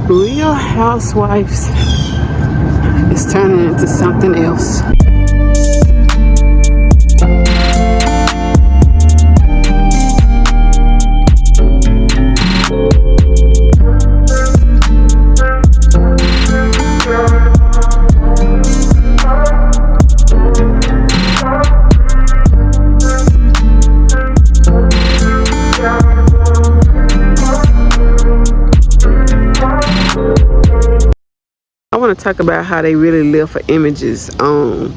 Real Housewives is turning into something else. I want to talk about how they really live for images on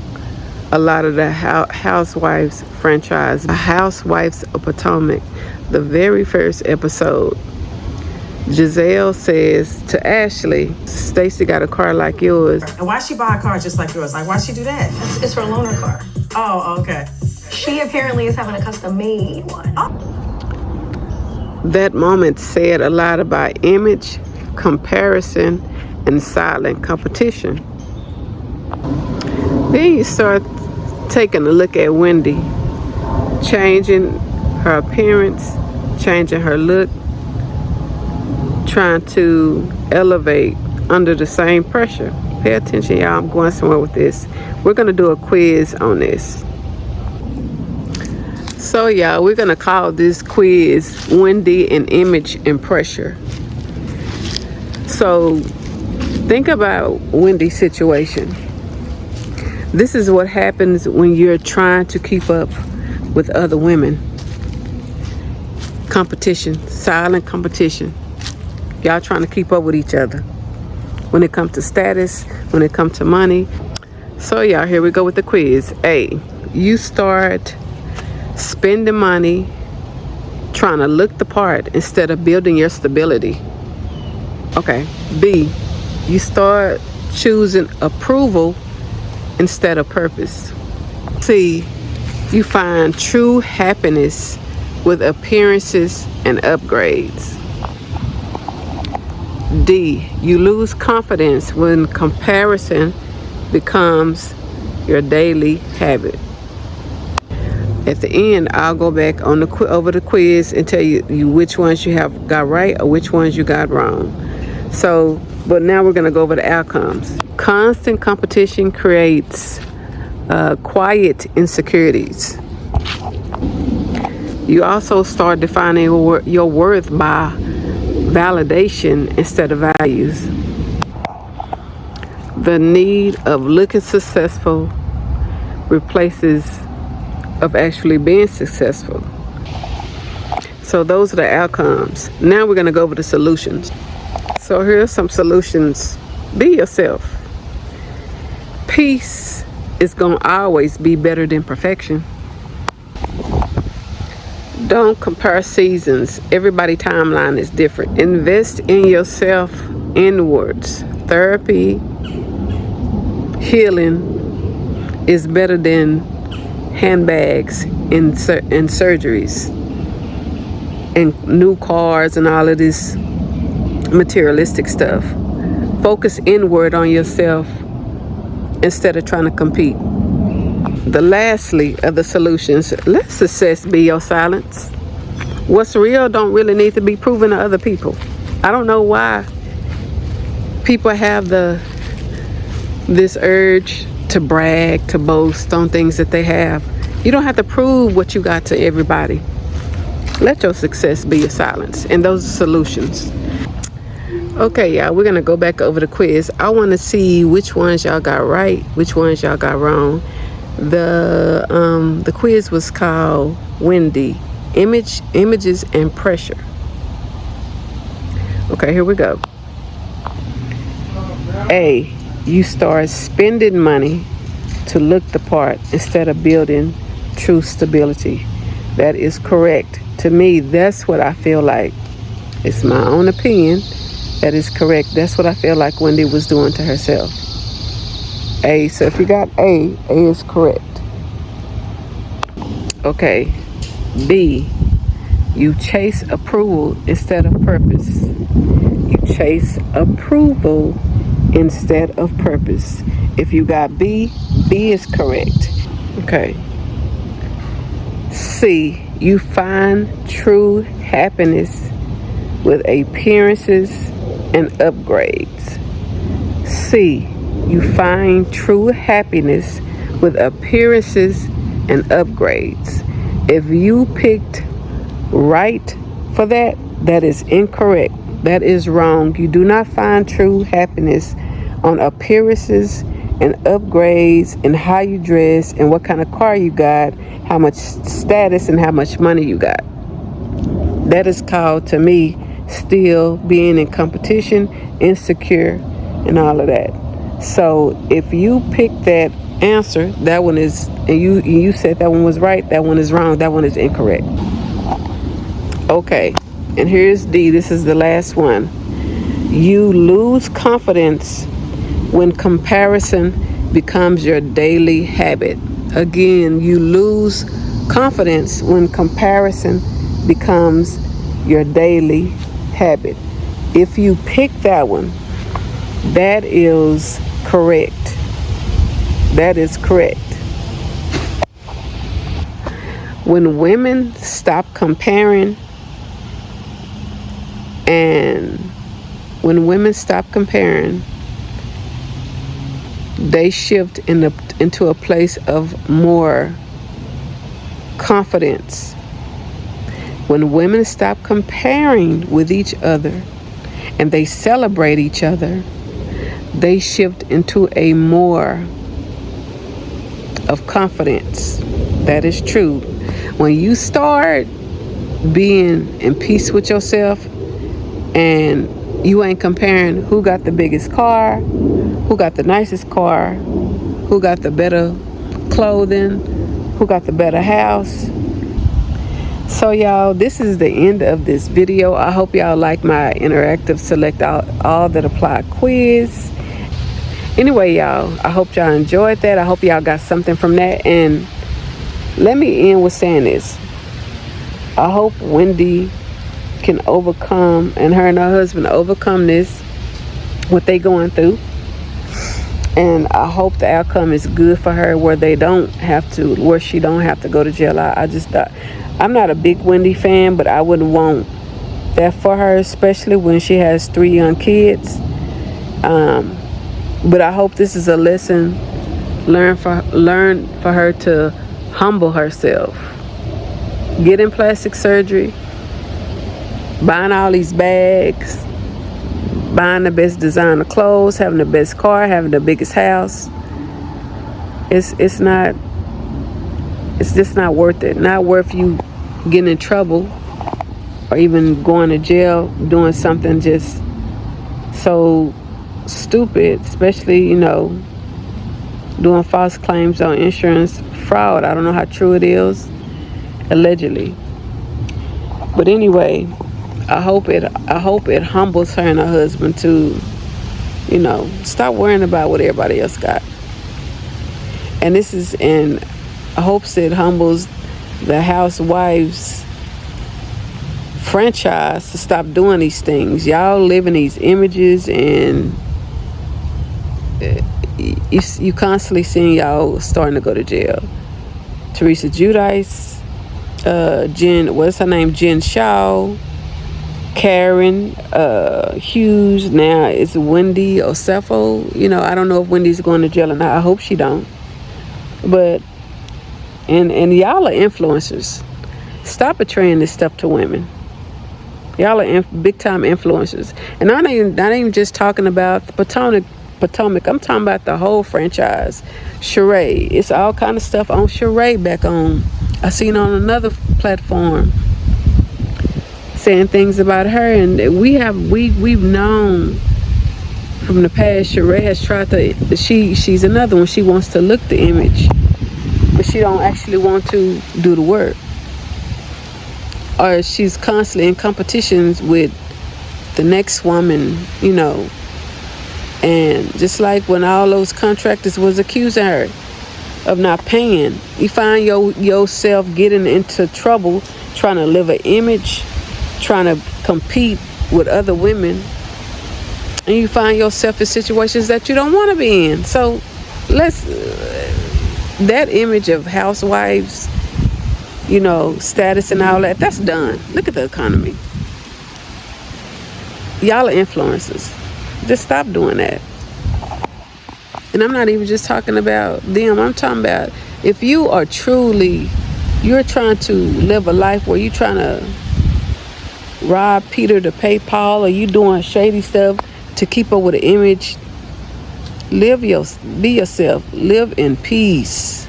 a lot of the Housewives franchise. Housewives of Potomac, the very first episode, Giselle says to Ashley, Stacey got a car like yours. And why she buy a car just like yours? Like, why'd she do that? It's her loaner car. Oh, okay. She apparently is having a custom-made one. Oh. That moment said a lot about image, comparison, and silent competition. Then you start taking a look at Wendy, changing her appearance, changing her look, trying to elevate under the same pressure. Pay attention, y'all. I'm going somewhere with this. We're going to do a quiz on this. So, y'all, we're going to call this quiz Wendy and Image and Pressure. So, think about Wendy's situation. This is what happens when you're trying to keep up with other women. Competition, silent competition. Y'all trying to keep up with each other. When it comes to status, when it comes to money. So y'all, here we go with the quiz. A, you start spending money trying to look the part instead of building your stability. Okay. B, you start choosing approval instead of purpose. C, you find true happiness with appearances and upgrades. D, you lose confidence when comparison becomes your daily habit. At the end, I'll go back on over the quiz and tell you which ones you have got right or which ones you got wrong. So, but now we're going to go over the outcomes. Constant competition creates quiet insecurities. You also start defining your worth by validation instead of values. The need of looking successful replaces of actually being successful. So those are the outcomes. Now we're going to go over the solutions. So here are some solutions. Be yourself. Peace is going to always be better than perfection. Don't compare seasons. Everybody's timeline is different. Invest in yourself inwards. Therapy, healing is better than handbags and surgeries and new cars and all of this materialistic stuff. Focus inward on yourself instead of trying to compete. The lastly of the solutions, let success be your silence. What's real don't really need to be proven to other people. I don't know why people have this urge to brag, to boast on things that they have. You don't have to prove what you got to everybody. Let your success be your silence. And those are solutions. Okay, y'all, we're going to go back over the quiz. I want to see which ones y'all got right, which ones y'all got wrong. The quiz was called Wendy, Images and Pressure. Okay, here we go. A, you start spending money to look the part instead of building true stability. That is correct. To me, that's what I feel like. It's my own opinion. That is correct. That's what I feel like Wendy was doing to herself. A, so if you got A is correct. Okay. B, you chase approval instead of purpose. You chase approval instead of purpose. If you got B is correct. Okay. C, you find true happiness with appearances and upgrades. C. You find true happiness with appearances and upgrades. If you picked right for that, that is incorrect. That is wrong. You do not find true happiness on appearances and upgrades and how you dress and what kind of car you got, how much status and how much money you got. That is called, to me, still being in competition, insecure, and all of that. So if you pick that answer, that one is, and you said that one was right, that one is wrong, that one is incorrect. Okay, and here's D. This is the last one. You lose confidence when comparison becomes your daily habit. Again, you lose confidence when comparison becomes your daily habit. If you pick that one, that is correct. That is correct. When women stop comparing, and when women stop comparing, they shift into a place of more confidence. When women stop comparing with each other and they celebrate each other, they shift into a more of confidence. That is true. When you start being in peace with yourself and you ain't comparing who got the biggest car, who got the nicest car, who got the better clothing, who got the better house. So y'all, this is the end of this video. I hope y'all like my interactive select all that apply quiz. Anyway, y'all, I hope y'all enjoyed that. I hope y'all got something from that. And let me end with saying this. I hope Wendy can overcome, and her husband overcome this, what they going through. And I hope the outcome is good for her, where she don't have to go to jail. I'm not a big Wendy fan, but I wouldn't want that for her, especially when she has 3 young kids. But I hope this is a lesson learned for her to humble herself. Getting plastic surgery, buying all these bags, buying the best designer clothes, having the best car, having the biggest house. It's just not worth it. Not worth you getting in trouble or even going to jail doing something just so stupid, especially, doing false claims on insurance fraud. I don't know how true it is, allegedly. But anyway, I hope it humbles her and her husband to, stop worrying about what everybody else got. And this is in hopes it humbles the housewives franchise to stop doing these things. Y'all live in these images, and you constantly seeing y'all starting to go to jail. Teresa Giudice, Jen, what's her name? Jen Shaw, Karen Hughes. Now it's Wendy Osefo. I don't know if Wendy's going to jail or not. I hope she don't. But and y'all are influencers. Stop betraying this stuff to women. Y'all are big time influencers. And I'm not even just talking about the Potomac. I'm talking about the whole franchise. Sheree. It's all kind of stuff on Sheree back on. I seen on another platform saying things about her, and we've known from the past. Sheree has tried to. She's another one. She wants to look the image, but she don't actually want to do the work. Or she's constantly in competitions with the next woman, And just like when all those contractors was accusing her of not paying, you find yourself getting into trouble trying to live an image, trying to compete with other women, and you find yourself in situations that you don't want to be in. So that image of housewives, status and all that, that's done. Look at the economy. Y'all are influencers. Just stop doing that. And I'm not even just talking about them. I'm talking about if you are truly, you're trying to live a life where you're trying to rob Peter to pay Paul, or you doing shady stuff to keep up with an image. Be yourself. Live in peace.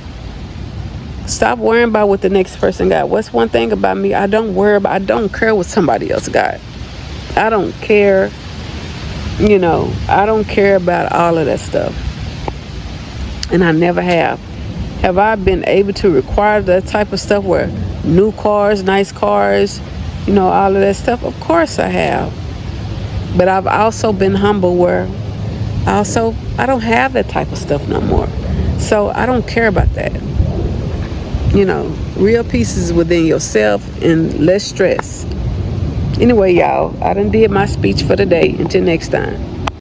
Stop worrying about what the next person got. What's one thing about me? I don't care what somebody else got. I don't care. I don't care about all of that stuff. And I never have. Have I been able to require that type of stuff where new cars, nice cars, all of that stuff? Of course I have. But I've also been humble where I don't have that type of stuff no more. So I don't care about that. Real peace is within yourself and less stress. Anyway, y'all, I done did my speech for the day. Until next time.